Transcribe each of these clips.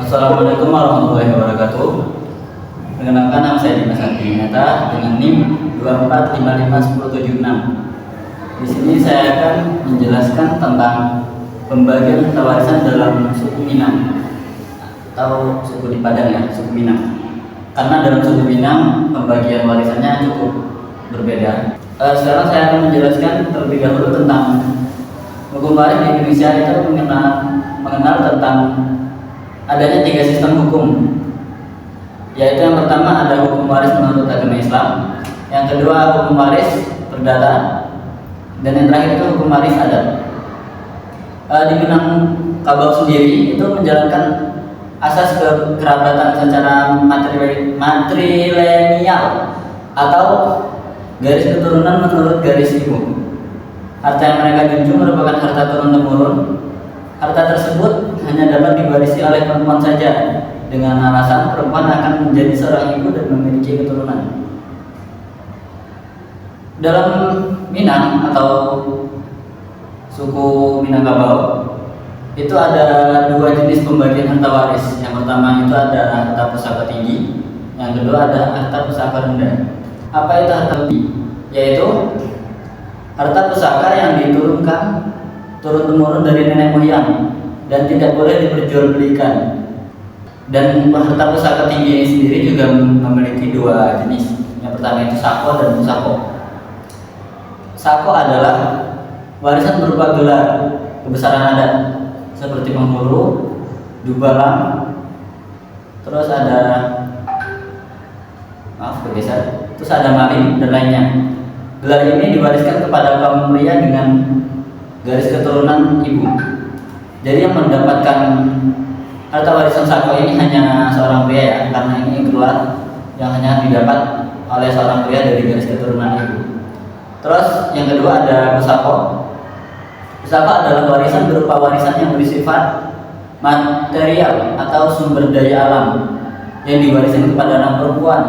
Assalamualaikum warahmatullahi wabarakatuh. Perkenalkan, nama saya Dimas Andrinata dengan NIM 2455176. Di sini saya akan menjelaskan tentang pembagian harta warisan dalam suku Minang atau suku di Padang ya, suku Minang. Karena dalam suku Minang pembagian warisannya cukup berbeda. Sekarang saya akan menjelaskan terlebih dahulu tentang hukum waris di Indonesia. Itu mengenal tentang adanya 3 sistem hukum, yaitu yang pertama ada hukum waris menurut agama Islam, yang kedua hukum waris perdata, dan yang terakhir itu hukum waris adat. Di Minangkabau sendiri itu menjalankan asas kekerabatan secara matrilineal atau garis keturunan menurut garis ibu. Harta yang mereka junjung merupakan harta turun-temurun. Harta tersebut hanya dapat diwarisi oleh perempuan saja, dengan alasan perempuan akan menjadi seorang ibu dan memiliki keturunan. Dalam Minang atau suku Minangkabau itu ada 2 jenis pembagian harta waris. Yang pertama itu ada harta pusaka tinggi, yang kedua ada harta pusaka rendah. Apa itu harta tinggi? Yaitu harta pusaka yang diturunkan turun-temurun dari nenek moyang dan tidak boleh diperjualbelikan. Dan harta pusaka tinggi ini sendiri juga memiliki 2 jenis. Yang pertama itu sako dan pusako. Sako adalah warisan berupa gelar kebesaran adat seperti penghulu, dubalang, terus ada terus ada maling dan lainnya. Gelar ini diwariskan kepada kaum pria dengan garis keturunan ibu. Jadi yang mendapatkan harta warisan sako ini hanya seorang pria ya, karena ini keluar yang hanya didapat oleh seorang pria dari garis keturunan ibu. Terus yang kedua ada pusako. Pusako adalah warisan berupa warisan yang bersifat material atau sumber daya alam yang diwariskan kepada anak perempuan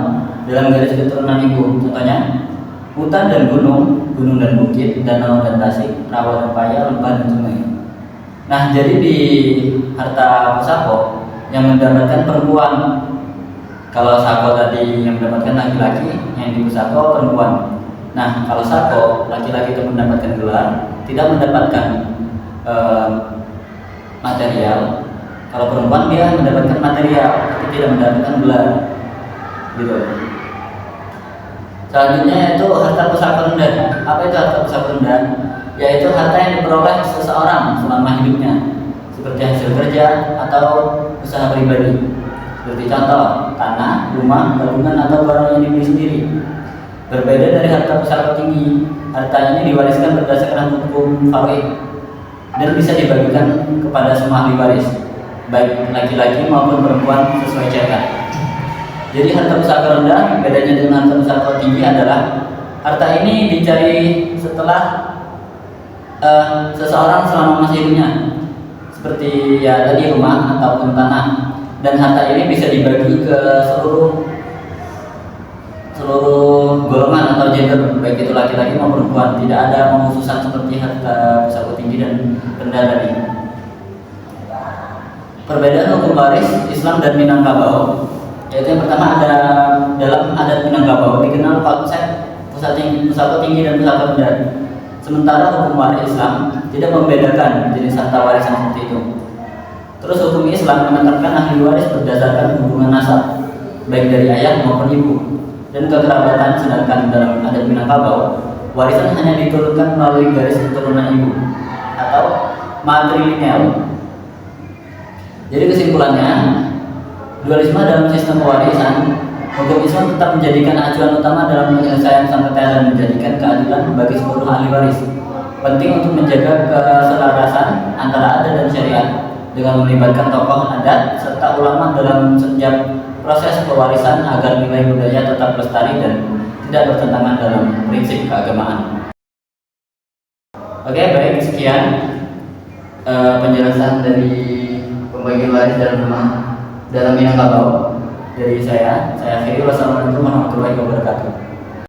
dalam garis keturunan ibu. Contohnya hutan dan gunung, gunung dan bukit, danau dan tasik, rawa dan paya, lembah dan sungai. Nah, jadi di harta pusako yang mendapatkan perempuan. Kalau sako tadi yang mendapatkan laki-laki, yang di pusako perempuan. Nah, kalau sako laki-laki itu mendapatkan gelar, tidak mendapatkan material. Kalau perempuan dia mendapatkan material, tapi tidak mendapatkan gelar. Gitu. Selanjutnya yaitu harta pusaka rendah. Apa itu harta pusaka rendah? Yaitu harta yang diperoleh seseorang selama hidupnya, seperti hasil kerja atau usaha pribadi. Seperti contoh tanah, rumah, tabungan atau barang yang dibeli sendiri. Berbeda dari harta pusaka tinggi, harta ini diwariskan berdasarkan hukum faraid dan bisa dibagikan kepada semua ahli waris, baik laki-laki maupun perempuan sesuai cetak. Jadi harta pusaka rendah bedanya dengan harta pusaka tinggi adalah harta ini dicari setelah seseorang selama masa hidupnya, seperti ya tadi rumah ataupun tanah, dan harta ini bisa dibagi ke seluruh golongan atau gender, baik itu laki-laki maupun perempuan. Tidak ada pengkhususan seperti harta pusaka tinggi dan rendah tadi. Perbedaan hukum waris Islam dan Minangkabau, yaitu yang pertama ada dalam adat Minangkabau dikenal konsep pusaka tinggi dan pusaka rendah. Sementara hukum waris Islam tidak membedakan jenis harta warisan seperti itu. Terus hukum Islam menetapkan ahli waris berdasarkan hubungan nasab, baik dari ayah maupun ibu, dan kekerabatan. Sedangkan dalam adat Minangkabau warisan hanya diturunkan melalui garis keturunan ibu atau matrilineal. Jadi kesimpulannya, dualisme dalam sistem pewarisan, hukum Islam tetap menjadikan acuan utama dalam penyelesaian sengketa dan menjadikan keadilan bagi seluruh ahli waris. Penting untuk menjaga keselarasan antara adat dan syariat dengan melibatkan tokoh adat serta ulama dalam setiap proses pewarisan agar nilai budaya tetap lestari dan tidak bertentangan dalam prinsip keagamaan. Oke, baik, sekian penjelasan dari pembagian waris dalam Minangkabau dari saya akhiri. Wassalamualaikum warahmatullahi wabarakatuh.